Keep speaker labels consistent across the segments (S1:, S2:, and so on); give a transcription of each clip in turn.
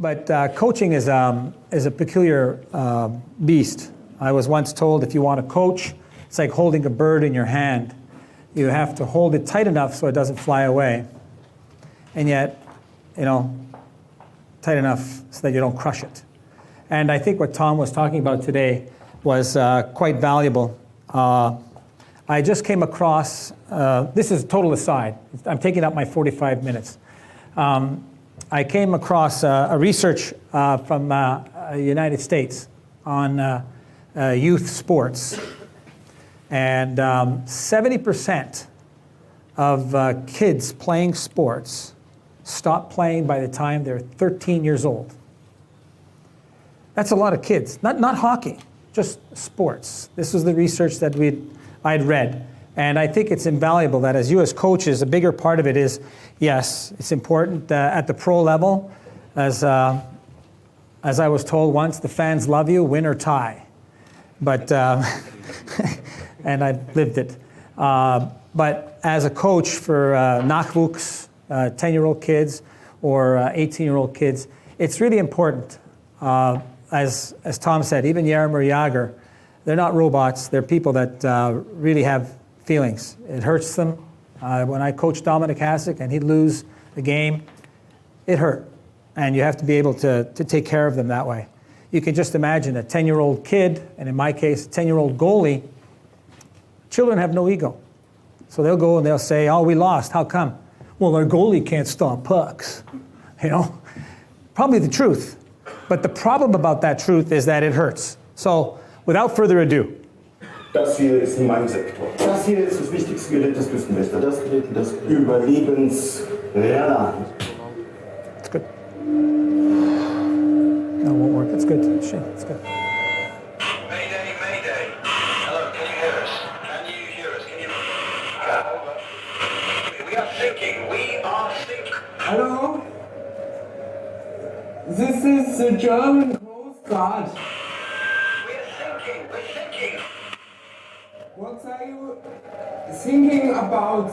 S1: But coaching is a peculiar beast. I was once told if you want to coach, it's like holding a bird in your hand. You have to hold it tight enough so it doesn't fly away. And yet, tight enough so that you don't crush it. And I think what Tom was talking about today was quite valuable. I just came across, this is a total aside, I'm taking up my 45 minutes. I came across a research from the United States on youth sports. And 70% of kids playing sports stop playing by the time they're 13 years old. That's a lot of kids. Not hockey, just sports. This was the research that I'd read. And I think it's invaluable that as you as coaches, a bigger part of it is, yes, it's important at the pro level. As I was told once, the fans love you, win or tie. But, and I've lived it. But as a coach for Nachwuchs, 10-year-old kids or 18-year-old kids, it's really important. As Tom said, even Jaromir Jagr, they're not robots. They're people that really have feelings. It hurts them. When I coached Dominic Hasek and he'd lose the game, it hurt. And you have to be able to take care of them that way. You can just imagine a 10-year-old kid, and in my case, a 10-year-old goalie. Children have no ego. So they'll go and they'll say, oh, we lost. How come? Well, our goalie can't stop pucks. Probably the truth. But the problem about that truth is that it hurts. So, without further ado.
S2: Das hier ist in meinem Sektor. Das hier ist das wichtigste Gerät des Küstenwächters. Das Gerät, das Überlebensradar.
S1: It's good. No, it won't work. It's good. Shit, it's good.
S3: Mayday, mayday. Hello, can you hear us? Can you hear us? Can you... We are sinking. We are sinking.
S4: Hello? This is the German Coast Guard.
S3: We're sinking. We're sinking.
S4: What are you thinking about?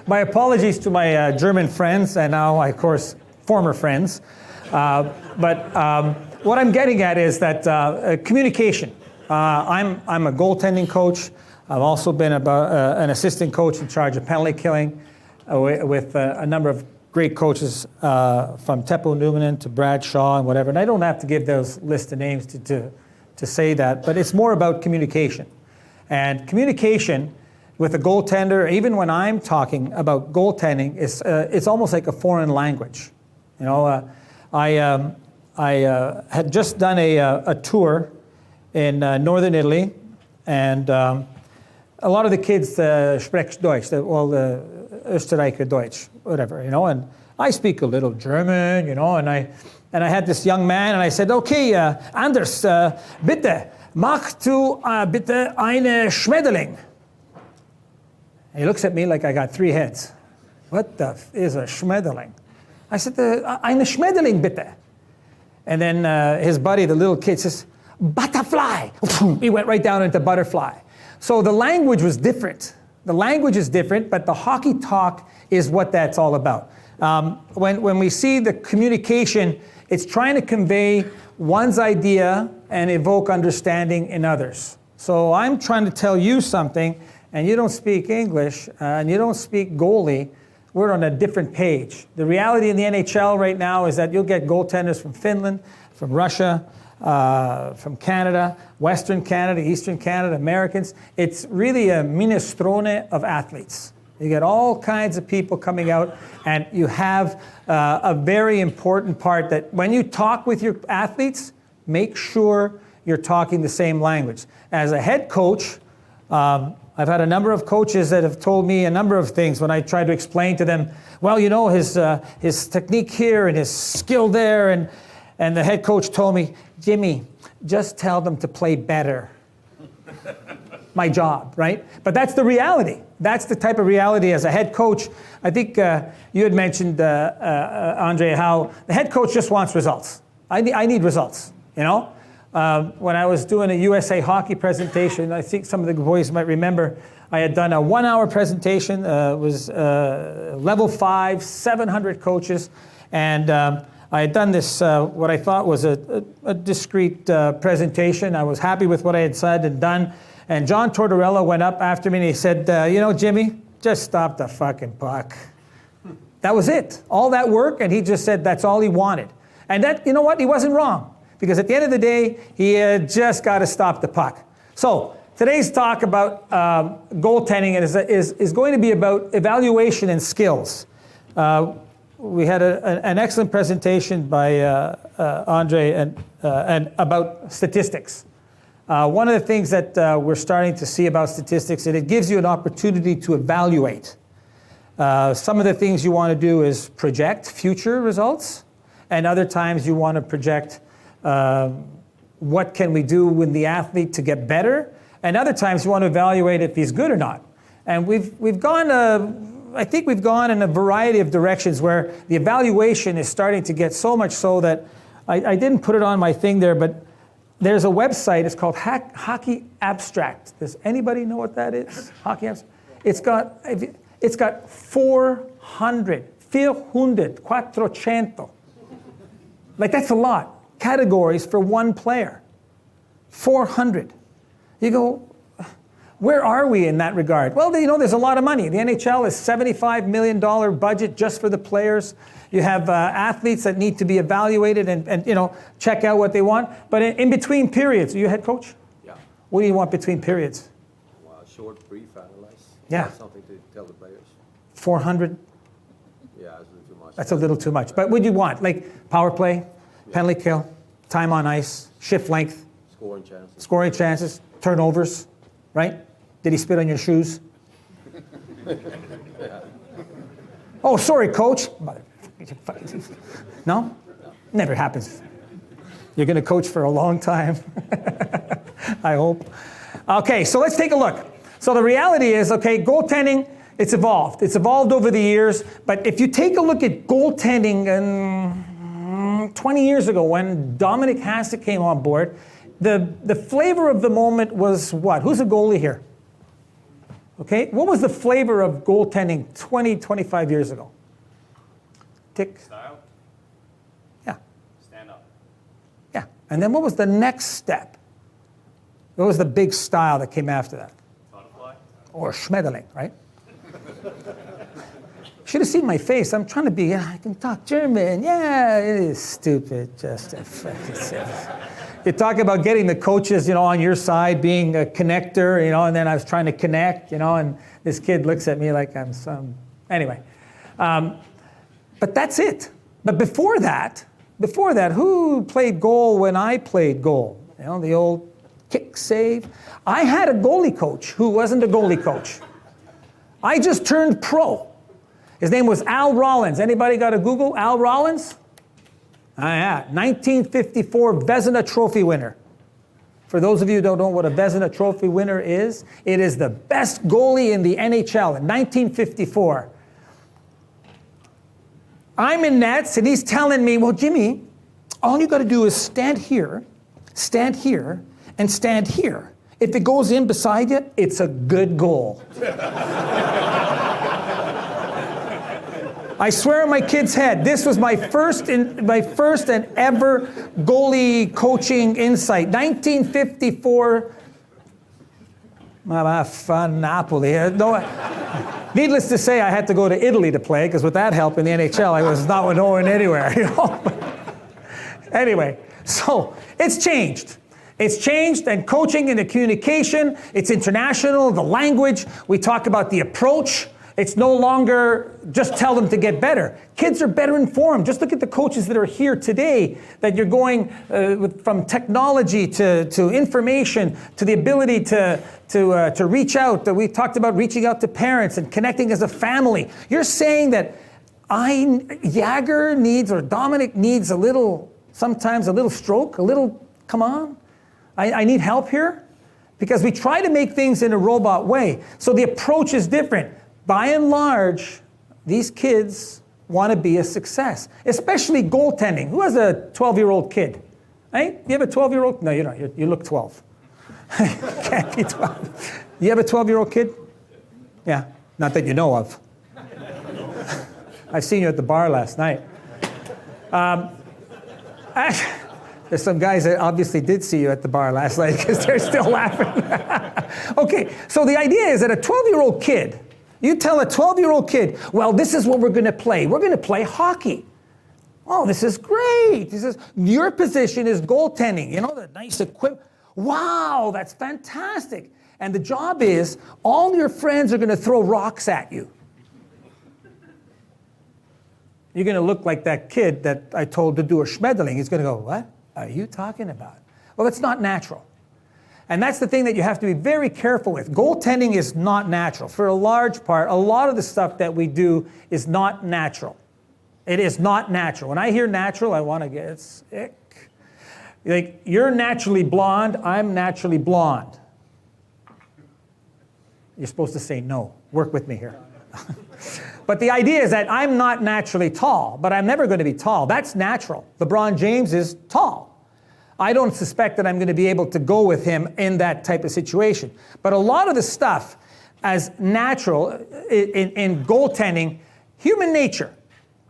S1: My apologies to my German friends, and now, of course, former friends. But what I'm getting at is that communication. I'm a goaltending coach. I've also been an assistant coach in charge of penalty killing with a number of great coaches from Teppo Numminen to Brad Shaw and whatever. And I don't have to give those list of names to say that, but it's more about communication. And communication with a goaltender, even when I'm talking about goaltending, it's almost like a foreign language. I had just done a tour in northern Italy, and a lot of the kids sprechen Deutsch, Österreicher Deutsch, whatever, and I speak a little German, and I had this young man, and I said, okay, Anders, bitte, mach du bitte eine Schmetterling. And he looks at me like I got three heads. What the is a Schmetterling? I said, eine Schmetterling bitte. And then his buddy, the little kid, says, butterfly. He went right down into butterfly. So the language was different. The language is different, but the hockey talk is what that's all about. When we see the communication, it's trying to convey one's idea and evoke understanding in others. So I'm trying to tell you something, and you don't speak English, and you don't speak goalie, we're on a different page. The reality in the NHL right now is that you'll get goaltenders from Finland, from Russia, from Canada, Western Canada, Eastern Canada, Americans. It's really a minestrone of athletes. You get all kinds of people coming out, and you have a very important part that when you talk with your athletes, make sure you're talking the same language. As a head coach, I've had a number of coaches that have told me a number of things when I try to explain to them, well, his technique here and his skill there, and the head coach told me, Jimmy, just tell them to play better. My job, right? But that's the reality. That's the type of reality as a head coach. I think you had mentioned, Andre, how the head coach just wants results. I need results, when I was doing a USA hockey presentation, I think some of the boys might remember, I had done a 1-hour presentation. It was level 5, 700 coaches, and I had done this, what I thought was a discreet presentation. I was happy with what I had said and done. And John Tortorella went up after me and he said, you know, Jimmy, just stop the fucking puck. That was it. All that work, and he just said that's all he wanted. And that, you know what, he wasn't wrong. Because at the end of the day, he just got to stop the puck. So today's talk about goaltending is going to be about evaluation and skills. We had an excellent presentation by Andre and about statistics. One of the things that we're starting to see about statistics is it gives you an opportunity to evaluate. Some of the things you want to do is project future results, and other times you want to project what can we do with the athlete to get better, and other times you want to evaluate if he's good or not. And we've gone, I think we've gone in a variety of directions where the evaluation is starting to get so much so that I didn't put it on my thing there, but there's a website. It's called Hockey Abstract. Does anybody know what that is? Hockey Abstract. It's got 400, 400. Like, that's a lot. Categories for one player. 400. You go, where are we in that regard? Well, you know, there's a lot of money. The NHL has $75 million budget just for the players. You have athletes that need to be evaluated and you know, check out what they want. But in between periods, are you a head coach?
S5: Yeah.
S1: What do you want between periods?
S5: Well, short, brief, analyze.
S1: Yeah.
S5: Something to tell the players.
S1: 400?
S5: Yeah, that's a little too much.
S1: That's a little too much. But what do you want? Like power play, penalty kill, time on ice, shift length, scoring chances, turnovers, right? Did he spit on your shoes? Oh, sorry, coach. No? Never happens. You're going to coach for a long time, I hope. Okay, so let's take a look. So the reality is, okay, goaltending, it's evolved. It's evolved over the years, but if you take a look at goaltending 20 years ago when Dominic Hasek came on board, the flavor of the moment was what? Who's a goalie here? Okay, what was the flavor of goaltending 20, 25 years ago? Tick.
S6: Style?
S1: Yeah.
S6: Stand up.
S1: Yeah. And then what was the next step? What was the big style that came after that?
S6: Butterfly?
S1: Or Schmetterling, right? Should have seen my face. I'm trying to be, I can talk German. Yeah, it is stupid. Just a fucking sense. You talk about getting the coaches, you know, on your side, being a connector, you know, and then I was trying to connect, you know, and this kid looks at me like I'm some, anyway. But that's it. But before that, who played goal when I played goal? You know, the old kick save. I had a goalie coach who wasn't a goalie coach. I just turned pro. His name was Al Rollins. Anybody got a Google? Al Rollins? Yeah, 1954 Vezina Trophy winner. For those of you who don't know what a Vezina Trophy winner is, it is the best goalie in the NHL in 1954. I'm in nets, and he's telling me, well, Jimmy, all you got to do is stand here, and stand here. If it goes in beside you, it's a good goal. I swear on my kid's head, this was my first and ever goalie coaching insight. 1954, Napoli. Needless to say, I had to go to Italy to play, because with that help in the NHL, I was not going anywhere. You know? Anyway, so it's changed. It's changed, and coaching and the communication, it's international, the language. We talk about the approach. It's no longer just tell them to get better. Kids are better informed. Just look at the coaches that are here today, that you're going from technology to information to the ability to reach out. We talked about reaching out to parents and connecting as a family. You're saying that Jagger needs, or Dominic needs sometimes a little stroke, come on. I need help here? Because we try to make things in a robot way. So the approach is different. By and large, these kids want to be a success, especially goaltending. Who has a 12-year-old kid? Hey, you have a 12-year-old? No, you don't. You look 12. Can't be 12. You have a 12-year-old kid? Yeah, not that you know of. I've seen you at the bar last night. There's some guys that obviously did see you at the bar last night because they're still laughing. Okay, so the idea is that a 12-year-old kid, you tell a 12-year-old kid, well, this is what we're going to play. We're going to play hockey. Oh, this is great. He says, your position is goaltending. You know, the nice equipment. Wow, that's fantastic. And the job is, all your friends are going to throw rocks at you. You're going to look like that kid that I told to do a schmedeling. He's going to go, what are you talking about? Well, it's not natural. And that's the thing that you have to be very careful with. Goaltending is not natural. For a large part, a lot of the stuff that we do is not natural. It is not natural. When I hear natural, I want to get sick. Like, you're naturally blonde, I'm naturally blonde. You're supposed to say no. Work with me here. But the idea is that I'm not naturally tall, but I'm never going to be tall. That's natural. LeBron James is tall. I don't suspect that I'm going to be able to go with him in that type of situation. But a lot of the stuff as natural in goaltending, human nature.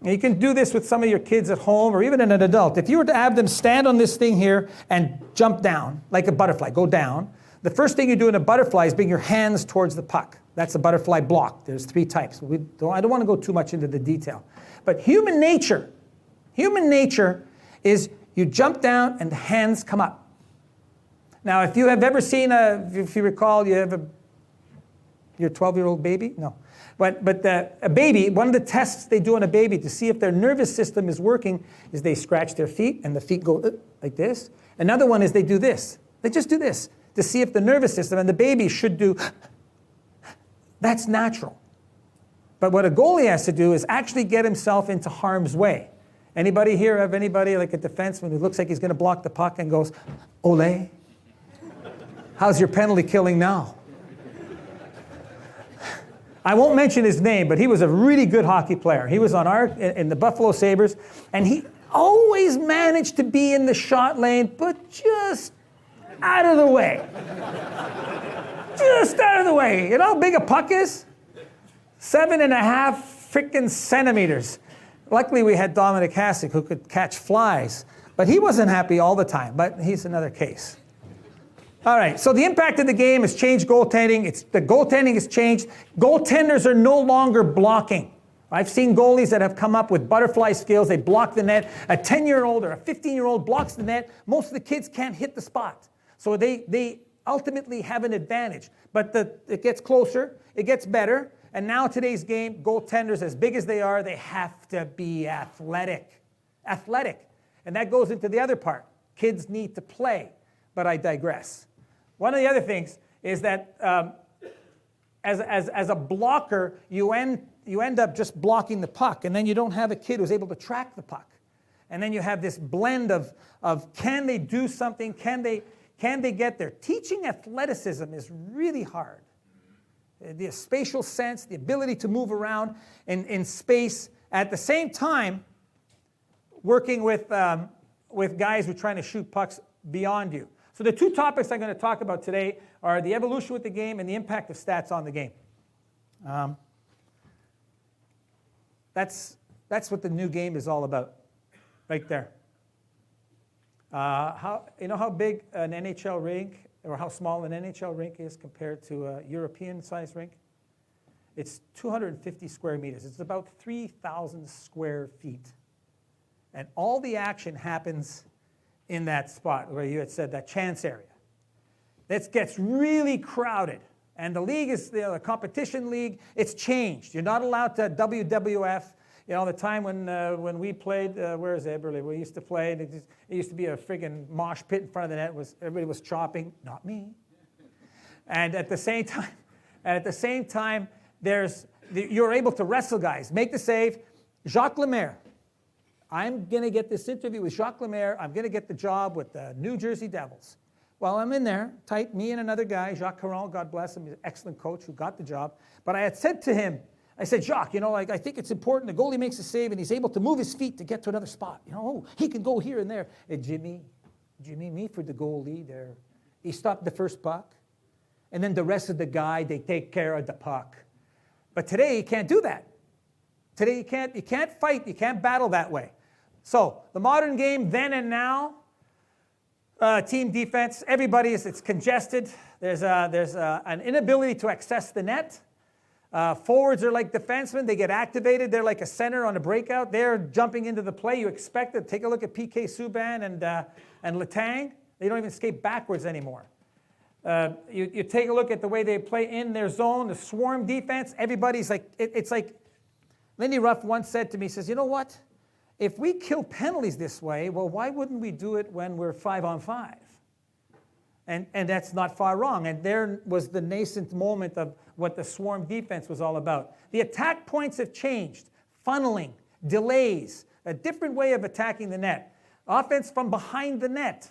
S1: You can do this with some of your kids at home or even an adult. If you were to have them stand on this thing here and jump down like a butterfly, go down, the first thing you do in a butterfly is bring your hands towards the puck. That's a butterfly block. There's 3 types. I don't want to go too much into the detail. But human nature is you jump down and the hands come up. Now, if you have ever seen if you recall, you have your 12-year-old baby? No. But a baby, one of the tests they do on a baby to see if their nervous system is working is they scratch their feet and the feet go like this. Another one is they do this. They just do this to see if the nervous system, and the baby should do. That's natural. But what a goalie has to do is actually get himself into harm's way. Anybody here have anybody like a defenseman who looks like he's going to block the puck and goes, ole? How's your penalty killing now? I won't mention his name, but he was a really good hockey player. He was on in the Buffalo Sabres, and he always managed to be in the shot lane, but just out of the way. Just out of the way. You know how big a puck is? 7.5 freaking centimeters. Luckily, we had Dominic Hasek who could catch flies, but he wasn't happy all the time, but he's another case. All right, so the impact of the game has changed goaltending. The goaltending has changed. Goaltenders are no longer blocking. I've seen goalies that have come up with butterfly skills. They block the net. A 10-year-old or a 15-year-old blocks the net. Most of the kids can't hit the spot. So they ultimately have an advantage. But it gets closer. It gets better. And now today's game, goaltenders, as big as they are, they have to be athletic. Athletic. And that goes into the other part. Kids need to play. But I digress. One of the other things is that as a blocker, you end up just blocking the puck, and then you don't have a kid who's able to track the puck. And then you have this blend of can they do something, can they get there? Teaching athleticism is really hard. The spatial sense, the ability to move around in space, at the same time working with guys who are trying to shoot pucks beyond you. So the 2 topics I'm going to talk about today are the evolution with the game and the impact of stats on the game. That's what the new game is all about, right there. You know how big an NHL rink, or how small an NHL rink is compared to a European-sized rink? It's 250 square meters. It's about 3,000 square feet. And all the action happens in that spot where you had said that chance area. This gets really crowded. And the league is the competition league. It's changed. You're not allowed to WWF. You know, the time when we played, where is Eberle? We used to play. It used to be a friggin' mosh pit in front of the net. Everybody was chopping. Not me. And at the same time, you're able to wrestle guys, make the save. Jacques Lemaire. I'm going to get this interview with Jacques Lemaire. I'm going to get the job with the New Jersey Devils. Well, I'm in there, tight, me and another guy, Jacques Caron, God bless him, he's an excellent coach who got the job. But I had said to him, I said, Jacques, you know, I think it's important the goalie makes a save and he's able to move his feet to get to another spot. You know, he can go here and there. And Jimmy, Jimmy, me for the goalie there. He stopped the first puck, and then the rest of the guy, they take care of the puck. But today, you can't do that. Today, you can't fight, you can't battle that way. So, the modern game, then and now, team defense, it's congested. There's an inability to access the net. Forwards are like defensemen. They get activated. They're like a center on a breakout. They're jumping into the play. You expect it. Take a look at PK Subban and Letang. They don't even skate backwards anymore. You take a look at the way they play in their zone, the swarm defense. Everybody's like, it's like, Lindy Ruff once said to me, he says, you know what? If we kill penalties this way, well, why wouldn't we do it when we're 5-on-5? And that's not far wrong. And there was the nascent moment of what the swarm defense was all about. The attack points have changed. Funneling, delays, a different way of attacking the net. Offense from behind the net.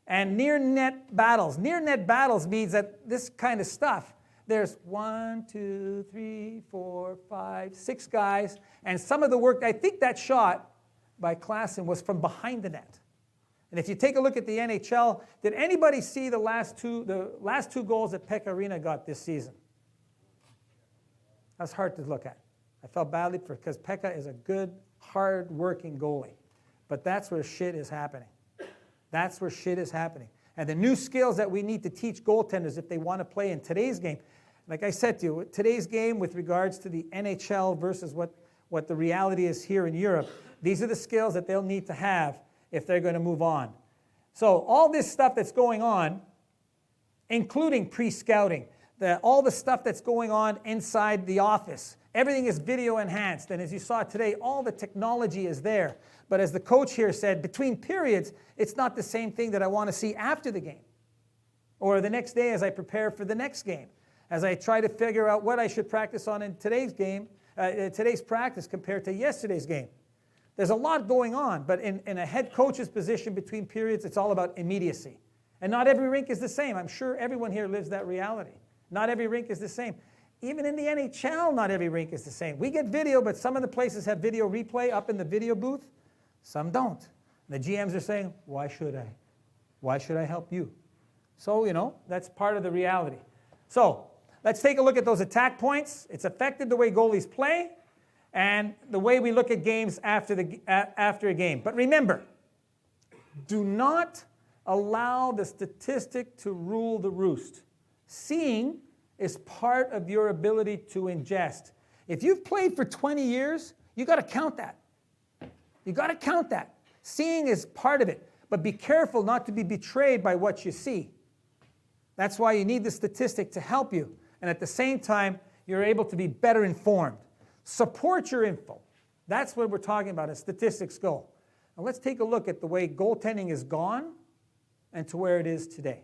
S1: And near net battles. Near net battles means that this kind of stuff, there's 1, 2, 3, 4, 5, 6 guys. And some of the work, I think that shot by Klassen was from behind the net. And if you take a look at the NHL, did anybody see the last two goals that Pekka Rinne got this season? That's hard to look at. I felt badly because Pekka is a good, hard-working goalie. But that's where shit is happening. That's where shit is happening. And the new skills that we need to teach goaltenders if they want to play in today's game, like I said to you, today's game with regards to the NHL versus what the reality is here in Europe, these are the skills that they'll need to have if they're going to move on. So all this stuff that's going on, including pre-scouting, all the stuff that's going on inside the office, everything is video enhanced. And as you saw today, all the technology is there. But as the coach here said, between periods, it's not the same thing that I want to see after the game. Or the next day as I prepare for the next game. As I try to figure out what I should practice on in today's game, today's practice compared to yesterday's game. There's a lot going on, but in a head coach's position between periods, it's all about immediacy. And not every rink is the same. I'm sure everyone here lives that reality. Not every rink is the same. Even in the NHL, not every rink is the same. We get video, but some of the places have video replay up in the video booth. Some don't. The GMs are saying, why should I? Why should I help you? So, that's part of the reality. So, let's take a look at those attack points. It's affected the way goalies play and the way we look at games after a game. But remember, do not allow the statistic to rule the roost. Seeing is part of your ability to ingest. If you've played for 20 years, you got to count that. You got to count that. Seeing is part of it, but be careful not to be betrayed by what you see. That's why you need the statistic to help you. And at the same time, you're able to be better informed. Support your info. That's what we're talking about as statistics go. Now let's take a look at the way goaltending is gone and to where it is today.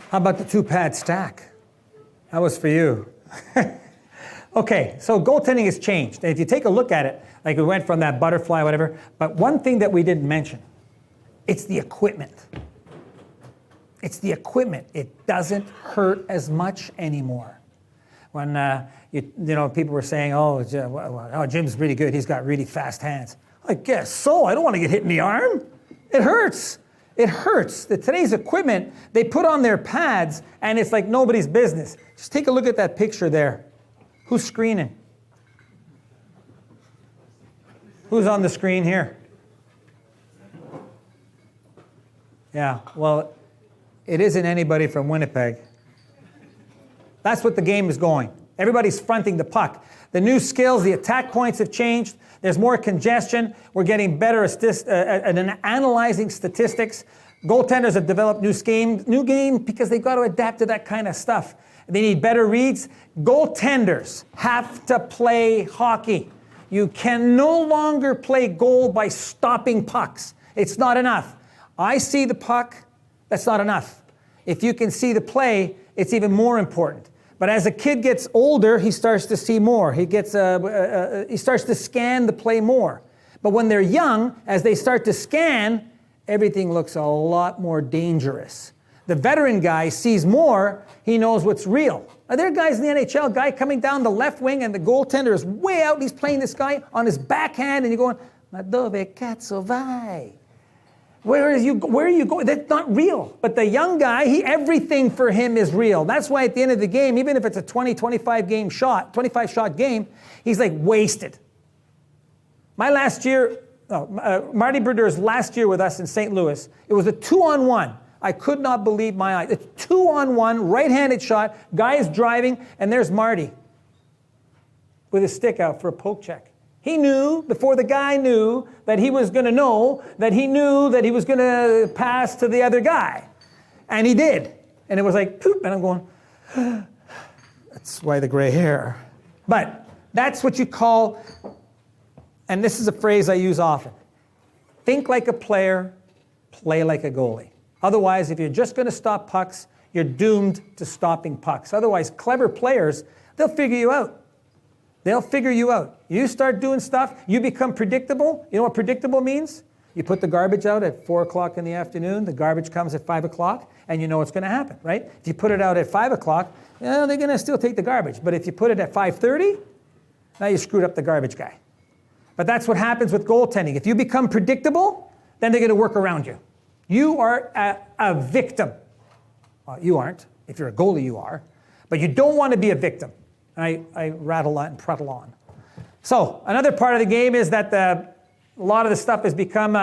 S1: How about the 2-pad stack? That was for you. Okay, so goaltending has changed. And if you take a look at it, like we went from that butterfly, whatever, but one thing that we didn't mention, it's the equipment. It's the equipment. It doesn't hurt as much anymore. When you know, people were saying, oh, Jim's really good. He's got really fast hands. I guess so. I don't want to get hit in the arm. It hurts. It hurts. Today's equipment, they put on their pads, and it's like nobody's business. Just take a look at that picture there. Who's screening? Who's on the screen here? Yeah, well, it isn't anybody from Winnipeg. That's what the game is going. Everybody's fronting the puck. The new skills, the attack points have changed. There's more congestion. We're getting better at analyzing statistics. Goaltenders have developed new game because they've got to adapt to that kind of stuff. They need better reads. Goaltenders have to play hockey. You can no longer play goal by stopping pucks. It's not enough. I see the puck, that's not enough. If you can see the play, it's even more important. But as a kid gets older, he starts to see more. He starts to scan the play more. But when they're young, as they start to scan, everything looks a lot more dangerous. The veteran guy sees more, he knows what's real. Are there guys in the NHL, guy coming down the left wing and the goaltender is way out, and he's playing this guy on his backhand, and you're going, ma dove cazzo vai? Where are you going? That's not real. But the young guy, everything for him is real. That's why at the end of the game, even if it's a 25 shot game, he's like wasted. My last year, Marty Berdeur's last year with us in St. Louis, it was a 2-on-1. I could not believe my eyes. It's 2-on-1, right-handed shot, guy is driving, and there's Marty with his stick out for a poke check. He knew, before the guy knew, that he was going to know, that he knew that he was going to pass to the other guy. And he did. And it was like, poop, and I'm going, that's why the gray hair. But that's what you call, and this is a phrase I use often, think like a player, play like a goalie. Otherwise, if you're just going to stop pucks, you're doomed to stopping pucks. Otherwise, clever players, they'll figure you out. They'll figure you out. You start doing stuff, you become predictable. You know what predictable means? You put the garbage out at 4 o'clock in the afternoon, the garbage comes at 5 o'clock, and you know what's going to happen, right? If you put it out at 5 o'clock, they're going to still take the garbage. But if you put it at 5:30, now you screwed up the garbage guy. But that's what happens with goaltending. If you become predictable, then they're going to work around you. You are a victim. Well, you aren't. If you're a goalie, you are. But you don't want to be a victim. I rattle on and prattle on. So another part of the game is that a lot of the stuff has become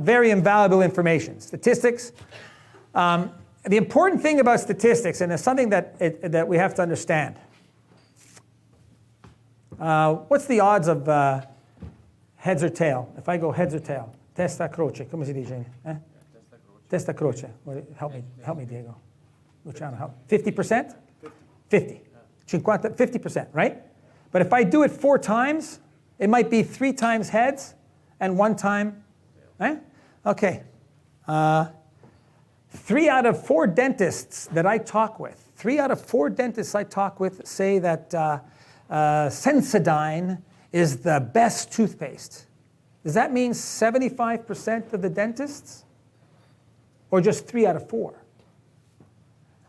S1: very invaluable information. Statistics. The important thing about statistics, and it's something that we have to understand. What's the odds of heads or tail? If I go heads or tail. Testa croce. Come si dice? Testa croce. Help me, Diego. Luciano, help. 50%? 50. 50%, right? But if I do it 4 times, it might be 3 times heads and 1 time, right? Okay. 3 out of 4 dentists that I talk with, 3 out of 4 dentists I talk with say that Sensodyne is the best toothpaste. Does that mean 75% of the dentists? Or just 3 out of 4?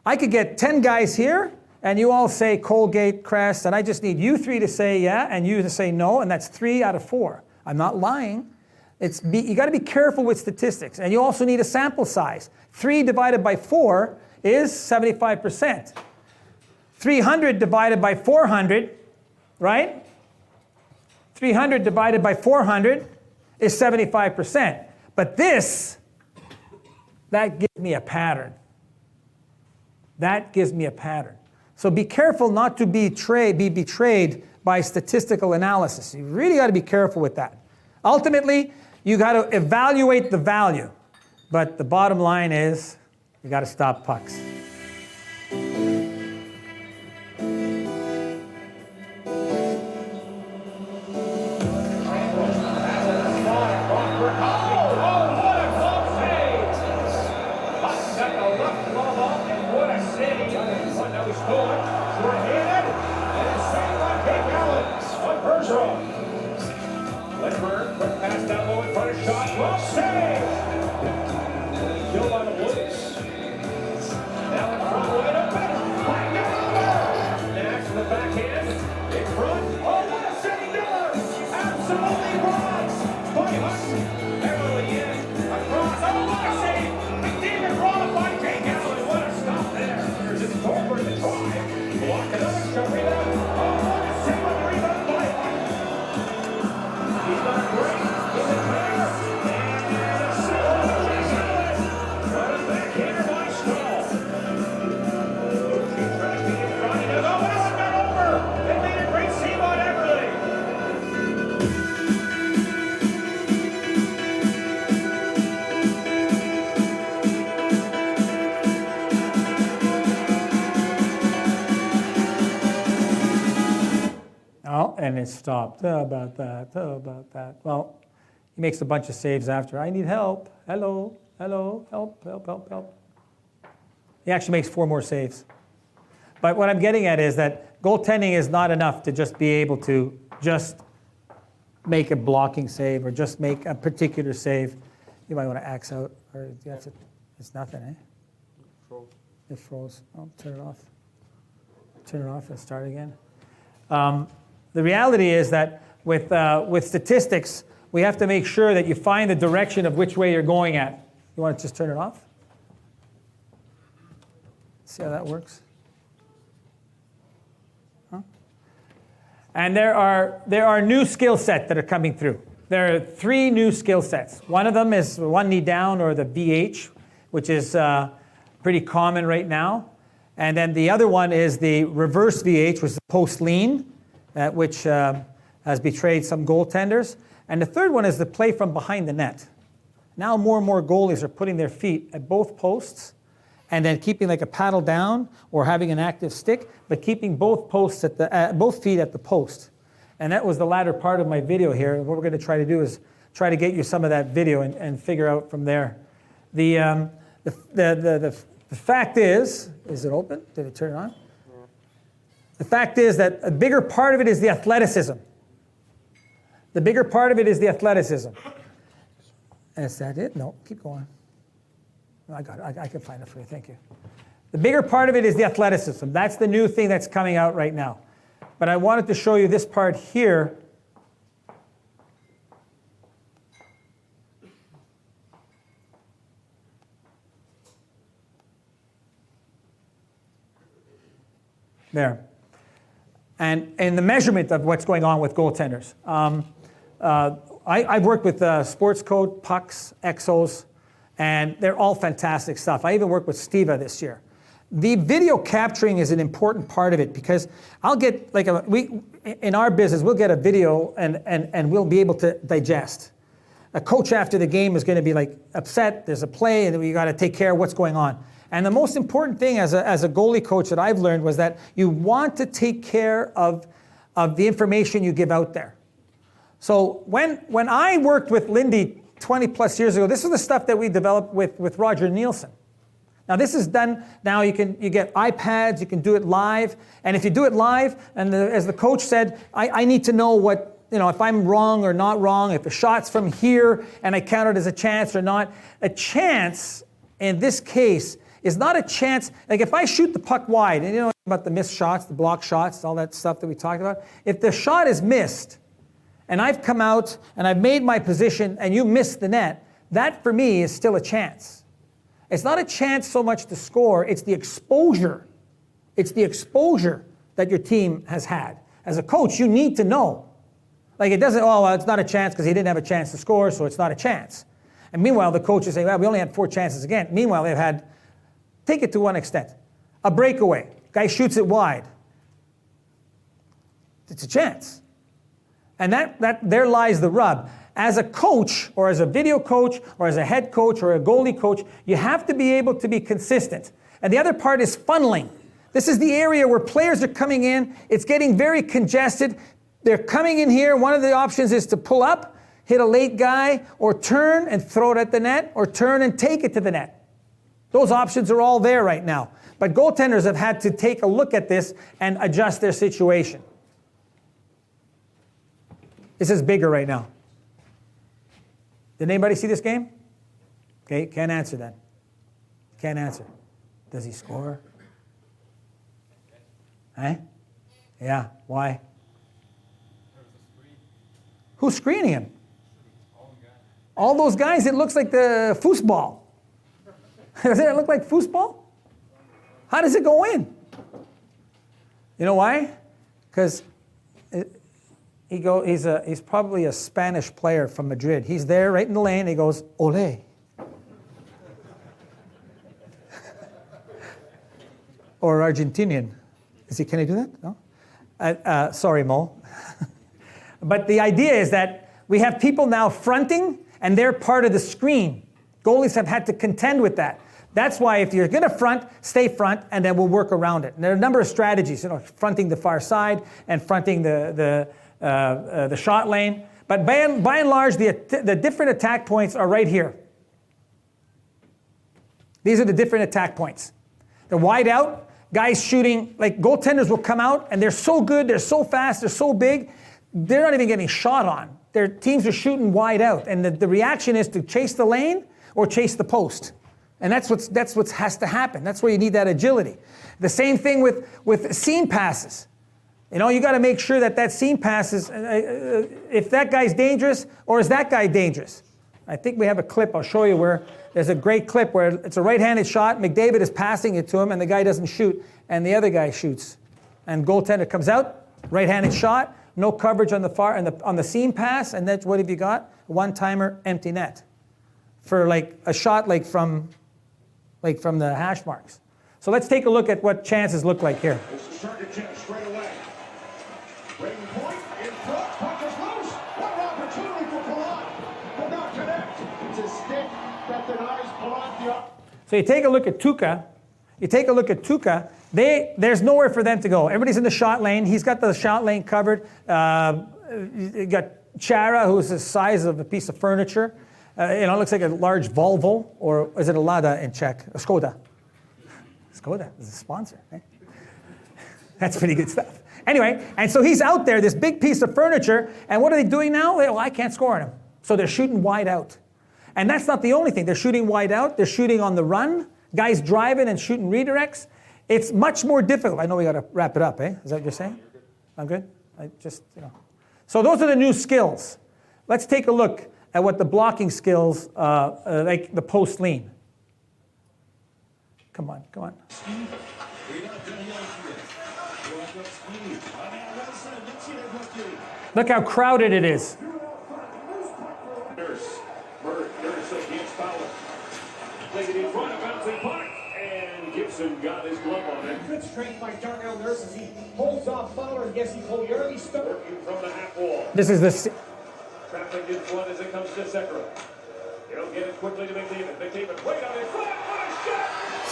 S1: I could get 10 guys here, and you all say Colgate, Crest, and I just need you 3 to say yeah, and you to say no, and that's 3 out of 4. I'm not lying. You got to be careful with statistics, and you also need a sample size. 3 divided by 4 is 75%. 300 divided by 400, right? 300 divided by 400 is 75%. But this, that gives me a pattern. That gives me a pattern. So be careful not to be betrayed by statistical analysis. You really got to be careful with that. Ultimately, you got to evaluate the value. But the bottom line is, you got to stop pucks.
S6: What a Now he stole it. Short-handed. And it's saved by Kate Allen on Bergeron. Lindbergh, quick pass down low in front of shot. Well saved. Killed by the Blues. Now in front, wide open. Back down over. Nash in the backhand. In front. Oh, what a save, Miller. Absolutely rocks by Hudson. Everly in. Across. Oh, what a save. McDavid robbed by Kate Allen. What a stop there. Here's his Tolbert to try. Block another shot. Rebound. Oh, what a save on the rebound by Hudson. He's not great. In the corner. And there's a save. What a backhander by Stahl. She tried to be in front. He does. Oh, well, it got over. They made a great save on Everly.
S1: Oh, and it stopped. How about that? How about that? Well, he makes a bunch of saves after. I need help. Hello, hello, help, help, help, help. He actually makes 4 more saves. But what I'm getting at is that goaltending is not enough to just be able to just make a blocking save or just make a particular save. You might want to axe out, or that's it. It's nothing, eh?
S5: Froze.
S1: It froze. Oh, turn it off. Turn it off and start again. The reality is that with statistics, we have to make sure that you find the direction of which way you're going at. You want to just turn it off? See how that works? Huh? And there are new skill sets that are coming through. There are 3 new skill sets. One of them is one knee down, or the VH, which is pretty common right now. And then the other one is the reverse VH, which is the post lean, which has betrayed some goaltenders. And the third one is the play from behind the net. Now more and more goalies are putting their feet at both posts and then keeping like a paddle down or having an active stick, but keeping both posts at both feet at the post. And that was the latter part of my video here. What we're going to try to do is try to get you some of that video and figure out from there. The fact is it open? Did it turn on? The fact is that a bigger part of it is the athleticism. The bigger part of it is the athleticism. Is that it? No, keep going. I got it. I can find it for you. Thank you. The bigger part of it is the athleticism. That's the new thing that's coming out right now. But I wanted to show you this part here. There. And the measurement of what's going on with goaltenders. I've worked with Sports Code, pucks, exos, and they're all fantastic stuff. I even worked with Stiva this year. The video capturing is an important part of it because I'll get, like, in our business, we'll get a video and we'll be able to digest. A coach after the game is going to be like upset, there's a play, and we got to take care of what's going on. And the most important thing as a goalie coach that I've learned was that you want to take care of the information you give out there. So when I worked with Lindy 20 plus years ago, this is the stuff that we developed with Roger Nielsen. Now this is done, now you get iPads, you can do it live, and if you do it live, and as the coach said, I need to know what, if I'm wrong or not wrong, if a shot's from here and I count it as a chance or not. A chance in this case is not a chance, like if I shoot the puck wide, and you know about the missed shots, the block shots, all that stuff that we talked about. If the shot is missed, and I've come out and I've made my position and you missed the net, that for me is still a chance. It's not a chance so much to score, it's the exposure. It's the exposure that your team has had. As a coach, you need to know. Like it doesn't, it's not a chance because he didn't have a chance to score, so it's not a chance. And meanwhile, the coach is saying, we only had 4 chances again. Meanwhile, they've had, take it to one extent, a breakaway. Guy shoots it wide. It's a chance. And there lies the rub. As a coach, or as a video coach, or as a head coach, or a goalie coach, you have to be able to be consistent. And the other part is funneling. This is the area where players are coming in. It's getting very congested. They're coming in here. One of the options is to pull up, hit a late guy, or turn and throw it at the net, or turn and take it to the net. Those options are all there right now. But goaltenders have had to take a look at this and adjust their situation. This is bigger right now. Did anybody see this game? Okay, can't answer that. Can't answer. Does he score? Eh? Yeah, why? Who's screening him? All those guys, it looks like the foosball. Doesn't it look like foosball? How does it go in? You know why? Because he's probably a Spanish player from Madrid. He's there right in the lane. He goes, ole. Or Argentinian. Can he do that? No? Sorry, Mo. But the idea is that we have people now fronting, and they're part of the screen. Goalies have had to contend with that. That's why if you're going to front, stay front, and then we'll work around it. And there are a number of strategies, fronting the far side and fronting the shot lane. But by and large, the different attack points are right here. These are the different attack points. They're wide out. Guys shooting, like goaltenders will come out, and they're so good, they're so fast, they're so big, they're not even getting shot on. Their teams are shooting wide out, and the reaction is to chase the lane or chase the post. And that's what has to happen. That's where you need that agility. The same thing with seam passes. You got to make sure that seam pass is, if that guy's dangerous, or is that guy dangerous? I think we have a clip, I'll show you where there's a great clip where it's a right-handed shot, McDavid is passing it to him, and the guy doesn't shoot, and the other guy shoots. And goaltender comes out, right-handed shot, no coverage on the seam pass, and that's what have you got? One-timer, empty net. For like a shot from the hash marks. So let's take a look at what chances look like here.
S6: This is Sergachev straight away. Breaking point, in front, puck is loose. What an opportunity for Palat. Could not connect. It's a stick that denies Palat the up.
S1: So you take a look at Tuukka. There's nowhere for them to go. Everybody's in the shot lane. He's got the shot lane covered. You got Chara, who's the size of a piece of furniture. It looks like a large Volvo, or is it a Lada in Czech? A Skoda. Skoda is a sponsor. Eh? That's pretty good stuff. Anyway, and so he's out there, this big piece of furniture, and what are they doing now? I can't score on him. So they're shooting wide out. And that's not the only thing. They're shooting wide out. They're shooting on the run. Guys driving and shooting redirects. It's much more difficult. I know we got to wrap it up, eh? Is that what you're saying? I'm good? So those are the new skills. Let's take a look at what the blocking skills, like the post lean. Come on. Look how crowded it is.
S6: Nurse against Fowler. Played it in front of bouncing puck, and Gibson got his glove on it.
S7: Good strength by Darnell Nurse as he holds off Fowler and gets the early start.
S6: Working from the half wall.
S1: This is the...
S6: Traffic in front as it comes to Sekera. He'll get it quickly to McDavid. McDavid right on his front. What a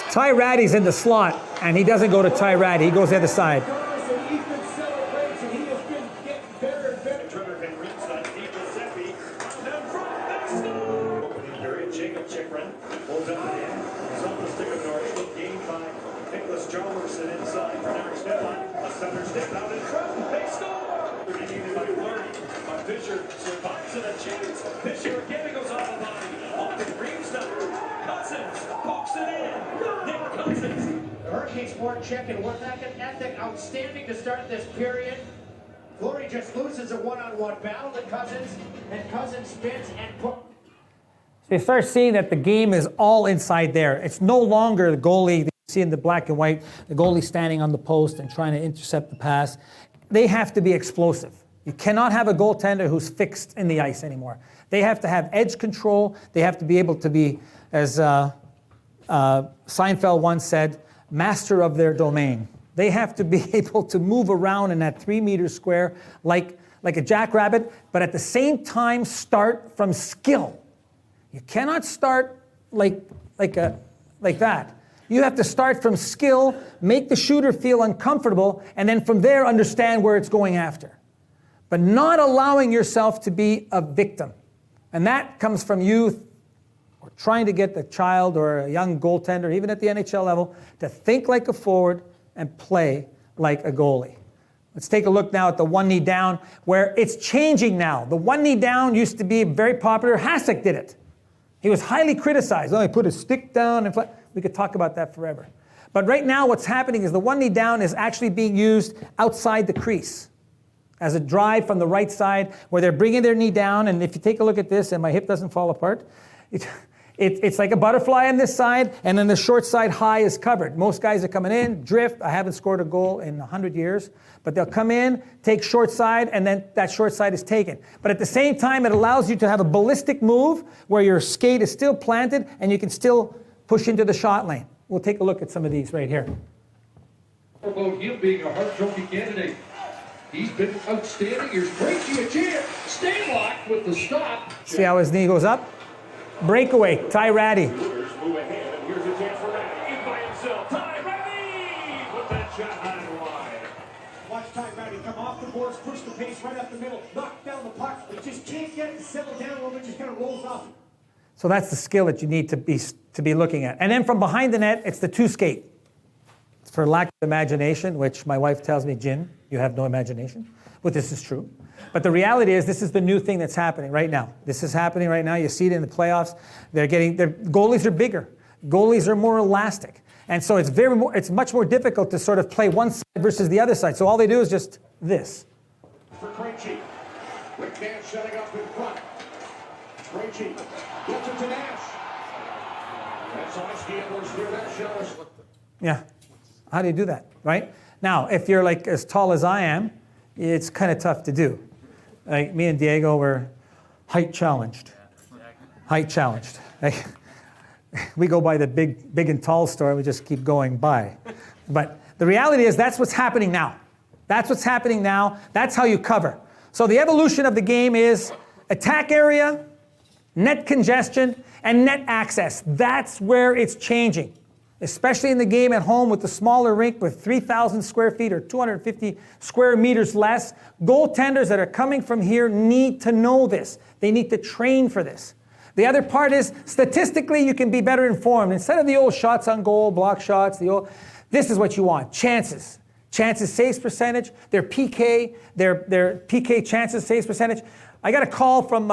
S6: shot!
S1: Ty Ratty's in the slot, and he doesn't go to Ty Ratty. He goes the other side.
S7: Ethan celebrates, and he has been getting better and better.
S6: Trevor Van Riemsdyk, Steve Giuseppe, down front, they score! Opening period, Jacob Chikrin holds up the end. He's on the stick of Norris, gained by Nicholas Jalmerson inside for Derek Stepan. A center step out in front, they score! Defeated by Fleury, by Fisher, survives in a chance. Fisher again goes off the line. On to Riemsdyk, Cousins, pokes it in. Nick Cousins.
S7: The Hurricanes sport check and work ethic outstanding to start this period. Fleury just loses a one-on-one battle to Cousins, and Cousins spins and put.
S1: So you start seeing that the game is all inside there. It's no longer the goalie that you see in the black and white, the goalie standing on the post and trying to intercept the pass. They have to be explosive. You cannot have a goaltender who's fixed in the ice anymore. They have to have edge control. They have to be able to be, as Seinfeld once said, master of their domain. They have to be able to move around in that 3 meter square like a jackrabbit, but at the same time start from skill. You cannot start like that. You have to start from skill, make the shooter feel uncomfortable, and then from there understand where it's going after. But not allowing yourself to be a victim. And that comes from youth or trying to get the child or a young goaltender, even at the NHL level, to think like a forward and play like a goalie. Let's take a look now at the one knee down, where it's changing now. The one knee down used to be very popular. Hasek did it. He was highly criticized. Oh, he put his stick down and we could talk about that forever. But right now what's happening is the one knee down is actually being used outside the crease as a drive from the right side, where they're bringing their knee down. And if you take a look at this, and my hip doesn't fall apart, it's like a butterfly on this side, and then the short side high is covered. Most guys are coming in, drift. I haven't scored a goal in 100 years, but they'll come in, take short side, and then that short side is taken. But at the same time, it allows you to have a ballistic move where your skate is still planted and you can still push into the shot lane. We'll take a look at some of these right here.
S8: About him being a Hart Trophy candidate. He's been outstanding. Here's Krejci, a chance. Stay locked with the stop.
S1: See how his knee goes up? Breakaway, Ty Ratty.
S6: Move ahead, and here's a chance for Ratty. In by himself. Ty Ratty! Put that shot high and wide.
S7: Watch Ty Ratty come off the boards, push the pace right up the middle, knock down the puck. He just can't get it to settle down a little bit, just kind of rolls off.
S1: So that's the skill that you need to be looking at. And then from behind the net, it's the two skate. For lack of imagination, which my wife tells me, Jin, you have no imagination. But this is true. But the reality is, this is the new thing that's happening right now. This is happening right now. You see it in the playoffs. Their goalies are bigger. Goalies are more elastic. And so it's much more difficult to sort of play one side versus the other side. So all they do is just this.
S6: For Krejci. Quick man shutting up in front. Krejci gets it to Nash. That's Oski goes through that shot.
S1: Yeah. How do you do that, right? Now, if you're like as tall as I am, it's kind of tough to do. Like me and Diego were height challenged. Height challenged. Like, we go by the big and tall store and we just keep going by. But the reality is that's what's happening now. That's what's happening now. That's how you cover. So the evolution of the game is attack area, net congestion, and net access. That's where it's changing. Especially in the game at home with the smaller rink with 3,000 square feet or 250 square meters less. Goaltenders that are coming from here need to know this. They need to train for this. The other part is, statistically, you can be better informed. Instead of the old shots on goal, block shots, this is what you want, chances. Chances, saves percentage, their PK, their PK chances, saves percentage. I got a call from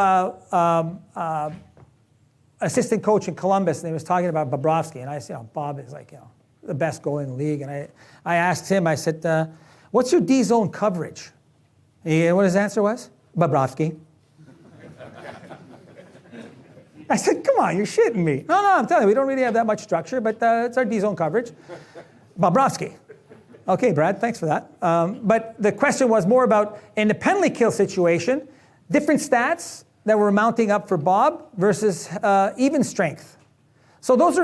S1: assistant coach in Columbus, and he was talking about Bobrovsky, and I said, Bob is like, the best goalie in the league. And I asked him, I said, what's your D-zone coverage? And what his answer was? Bobrovsky. I said, come on, you're shitting me. No, I'm telling you, we don't really have that much structure, but it's our D-zone coverage. Bobrovsky. Okay, Brad, thanks for that. But the question was more about, in the penalty kill situation, different stats that were mounting up for Bob versus even strength. So those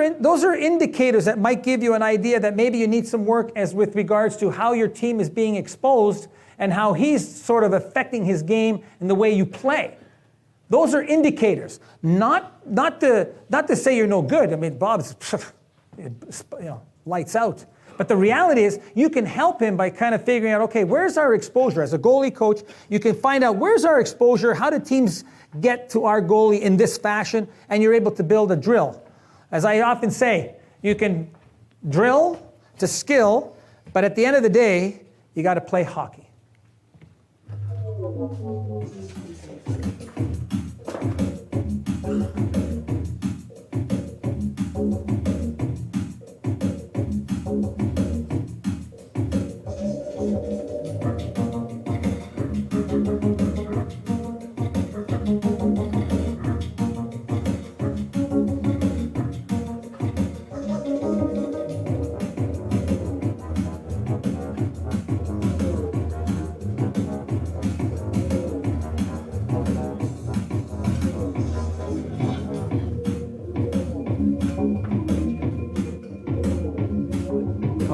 S1: are indicators that might give you an idea that maybe you need some work as with regards to how your team is being exposed and how he's sort of affecting his game and the way you play. Those are indicators, not to say you're no good. I mean, Bob's lights out. But the reality is, you can help him by kind of figuring out, okay, where's our exposure? As a goalie coach, you can find out where's our exposure, how do teams get to our goalie in this fashion, and you're able to build a drill. As I often say, you can drill to skill, but at the end of the day, you got to play hockey.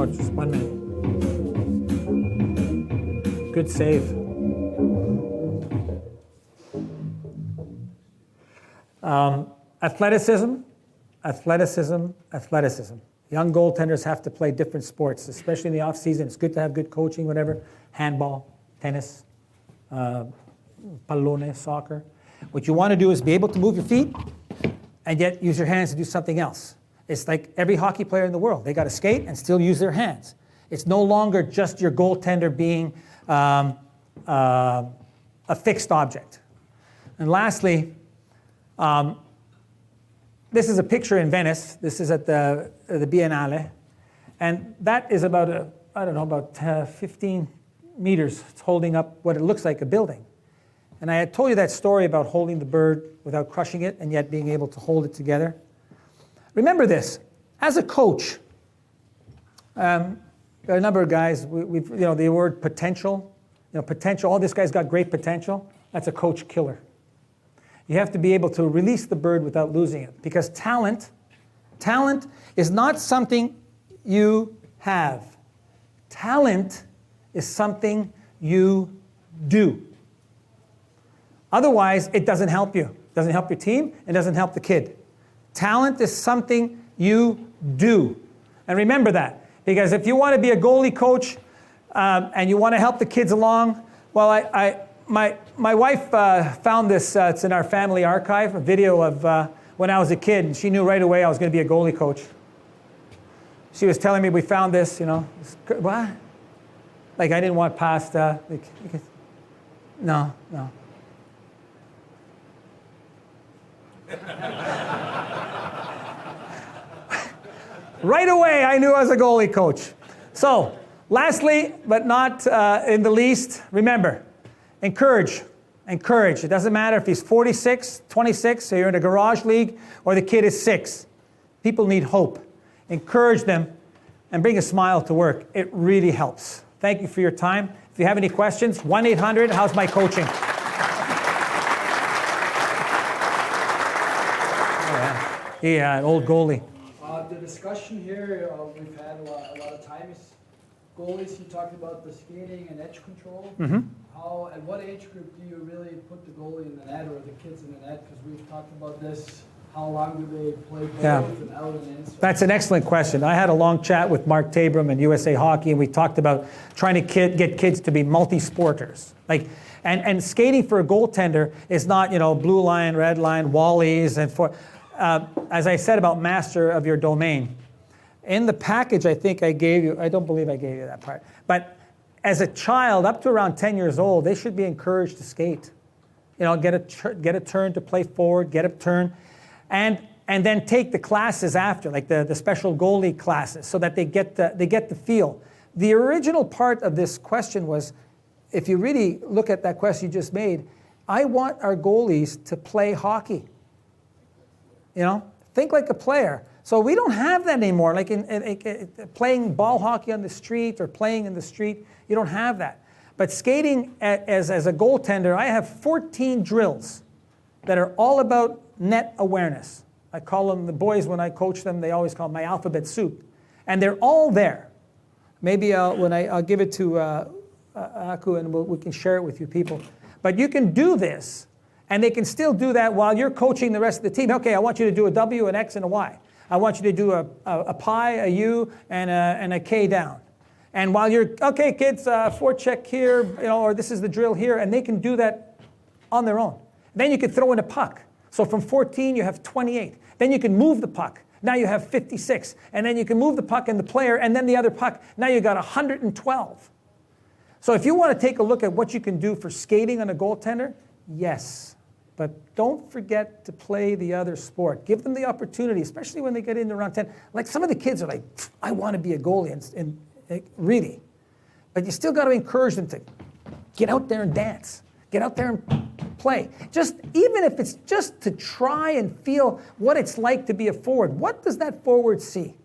S1: Oh, just 1 minute. Good save. Athleticism. Young goaltenders have to play different sports, especially in the off season. It's good to have good coaching, whatever. Handball, tennis, pallone, soccer. What you want to do is be able to move your feet and yet use your hands to do something else. It's like every hockey player in the world. They got to skate and still use their hands. It's no longer just your goaltender being a fixed object. And lastly, this is a picture in Venice. This is at the Biennale. And that is about, about 15 meters. It's holding up what it looks like a building. And I had told you that story about holding the bird without crushing it and yet being able to hold it together. Remember this, as a coach, there are a number of guys, we've the word potential, potential, oh, this guy's got great potential. That's a coach killer. You have to be able to release the bird without losing it, because talent is not something you have. Talent is something you do. Otherwise, it doesn't help you. It doesn't help your team, it doesn't help the kid. Talent is something you do. And remember that, because if you want to be a goalie coach and you want to help the kids along, well, my wife found this, it's in our family archive, a video of when I was a kid, and she knew right away I was going to be a goalie coach. She was telling me, we found this, what? Like I didn't want past, no. Right away, I knew I was a goalie coach. So, lastly, but not in the least, remember, encourage. It doesn't matter if he's 46, 26, so you're in a garage league, or the kid is 6. People need hope. Encourage them and bring a smile to work. It really helps. Thank you for your time. If you have any questions, 1-800, how's my coaching? Yeah, an old goalie.
S9: The discussion here we've had a lot of times. Goalies, you talked about the skating and edge control.
S1: Mm-hmm.
S9: How, at what age group do you really put the goalie in the net or the kids in the net? Because we've talked about this. How long do they play goalies and out and in? So
S1: that's an excellent question. I had a long chat with Mark Tabram and USA Hockey, and we talked about trying to get kids to be multi-sporters. And skating for a goaltender is not, blue line, red line, wallies, and as I said about master of your domain. In the package I think I gave you, I don't believe I gave you that part, but as a child up to around 10 years old, they should be encouraged to skate. Get a turn to play forward, get a turn, and then take the classes after, like the special goalie classes, so that they get the feel. The original part of this question was, if you really look at that question you just made, I want our goalies to play hockey. Think like a player. So we don't have that anymore. Like in playing ball hockey on the street or playing in the street, you don't have that. But skating as a goaltender, I have 14 drills that are all about net awareness. I call them, the boys when I coach them, they always call them my alphabet soup. And they're all there. Maybe I'll give it to Aku and we can share it with you people. But you can do this. And they can still do that while you're coaching the rest of the team. Okay, I want you to do a W, an X, and a Y. I want you to do a pi, a U, and a K down. And while you're, okay, kids, forecheck here, or this is the drill here, and they can do that on their own. Then you can throw in a puck. So from 14, you have 28. Then you can move the puck. Now you have 56. And then you can move the puck and the player, and then the other puck. Now you got 112. So if you want to take a look at what you can do for skating on a goaltender, yes. But don't forget to play the other sport. Give them the opportunity, especially when they get into around 10. Like some of the kids are like, I want to be a goalie, and really. But you still got to encourage them to get out there and dance. Get out there and play. Even if it's just to try and feel what it's like to be a forward. What does that forward see?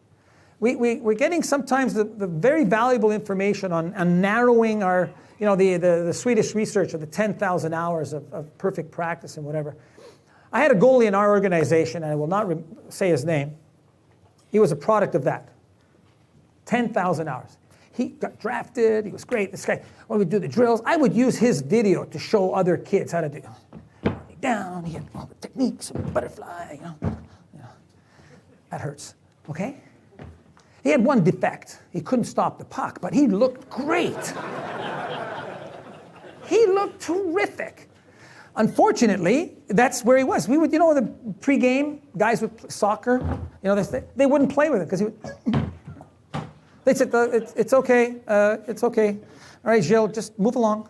S1: We're getting sometimes the very valuable information on narrowing our, the Swedish research of the 10,000 hours of perfect practice and whatever. I had a goalie in our organization, and I will not say his name. He was a product of that. 10,000 hours. He got drafted. He was great. This guy, when we do the drills, I would use his video to show other kids how to do it. Down, he had all the techniques, butterfly, That hurts, okay? He had one defect. He couldn't stop the puck, but he looked great. He looked terrific. Unfortunately, that's where he was. We would, the pregame guys would play soccer. They wouldn't play with him because he would. They said, "It's okay. It's okay. All right, Gilles, just move along.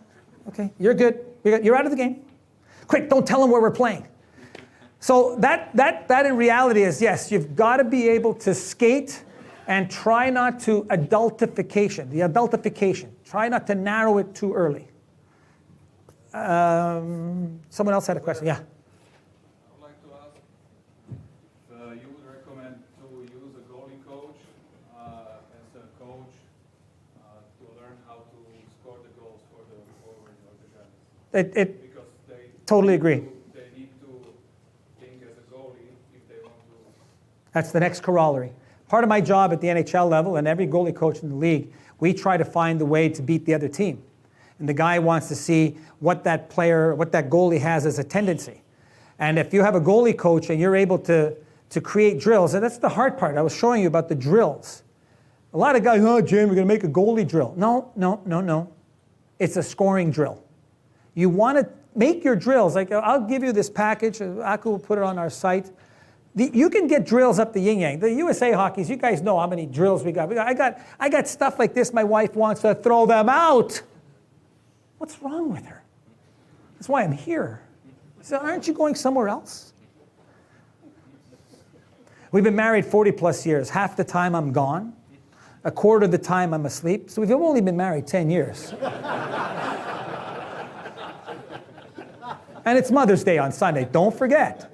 S1: Okay, you're good. You're out of the game. Quick, don't tell them where we're playing." So that in reality is, yes, you've got to be able to skate and try not to adultification. Try not to narrow it too early. Someone else had a question. Yeah.
S10: I would like to ask if you would recommend to use a goalie coach as a coach to learn how to score the goals for the forward or the guys. Because they
S1: totally agree.
S10: They need to think as a goalie if they want to.
S1: That's the next corollary. Part of my job at the NHL level, and every goalie coach in the league, we try to find the way to beat the other team. And the guy wants to see what that goalie has as a tendency. And if you have a goalie coach and you're able to create drills, and that's the hard part. I was showing you about the drills. A lot of guys, "Oh, Jim, we're going to make a goalie drill." No. It's a scoring drill. You want to make your drills. Like, I'll give you this package. Aku will put it on our site. You can get drills up the yin-yang. The USA hockeys, you guys know how many drills we got. I got stuff like this. My wife wants to throw them out. What's wrong with her? That's why I'm here. So aren't you going somewhere else? We've been married 40 plus years. Half the time I'm gone. A quarter of the time I'm asleep. So we've only been married 10 years. And it's Mother's Day on Sunday. Don't forget.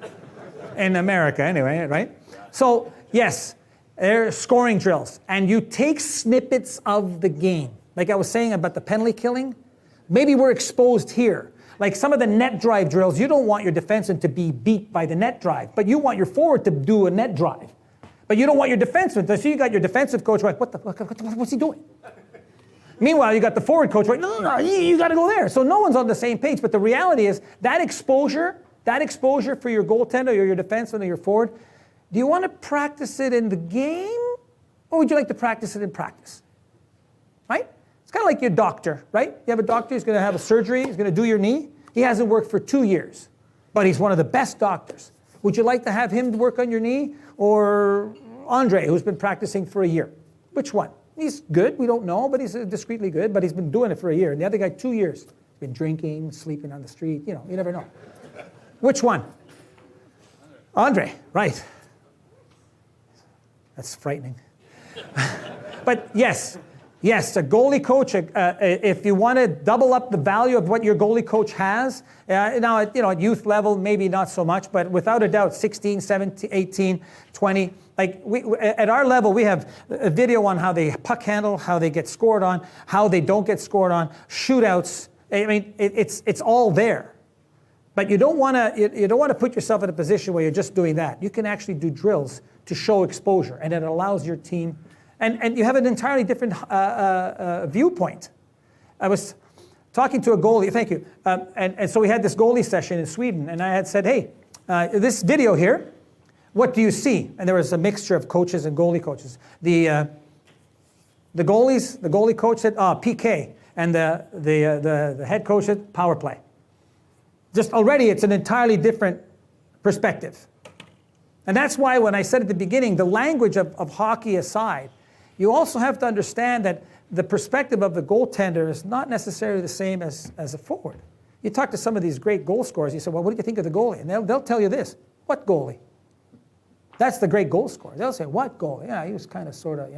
S1: In America anyway, right? So yes, they're scoring drills. And you take snippets of the game. Like I was saying about the penalty killing. Maybe we're exposed here. Like some of the net drive drills, you don't want your defenseman to be beat by the net drive, but you want your forward to do a net drive. But you don't want your defenseman to, so you got your defensive coach like, what's he doing? Meanwhile, you got the forward coach right, no, you got to go there. So no one's on the same page, but the reality is that exposure for your goaltender or your defenseman or your forward, do you want to practice it in the game or would you like to practice it in practice? Right? It's kind of like your doctor, right? You have a doctor who's going to have a surgery, he's going to do your knee. He hasn't worked for 2 years, but he's one of the best doctors. Would you like to have him work on your knee or Andre, who's been practicing for a year? Which one? He's good, we don't know, but he's discreetly good, but he's been doing it for a year. And the other guy, 2 years. He's been drinking, sleeping on the street, you never know. Which one? Andre, right. That's frightening. But yes, a goalie coach, if you want to double up the value of what your goalie coach has, now at youth level, maybe not so much, but without a doubt, 16, 17, 18, 20, like at our level, we have a video on how they puck handle, how they get scored on, how they don't get scored on, shootouts. I mean, it's all there. But you don't want to put yourself in a position where you're just doing that. You can actually do drills to show exposure, and it allows your team. And you have an entirely different viewpoint. I was talking to a goalie, thank you. And so we had this goalie session in Sweden, and I had said, hey, this video here, what do you see? And there was a mixture of coaches and goalie coaches. The goalie coach said, PK, and the head coach said, power play. Just already, it's an entirely different perspective. And that's why when I said at the beginning, the language of hockey aside, you also have to understand that the perspective of the goaltender is not necessarily the same as a forward. You talk to some of these great goal scorers, you say, well, what do you think of the goalie? And they'll tell you this, what goalie? That's the great goal scorer. They'll say, what goalie? Yeah, he was kind of, sort of,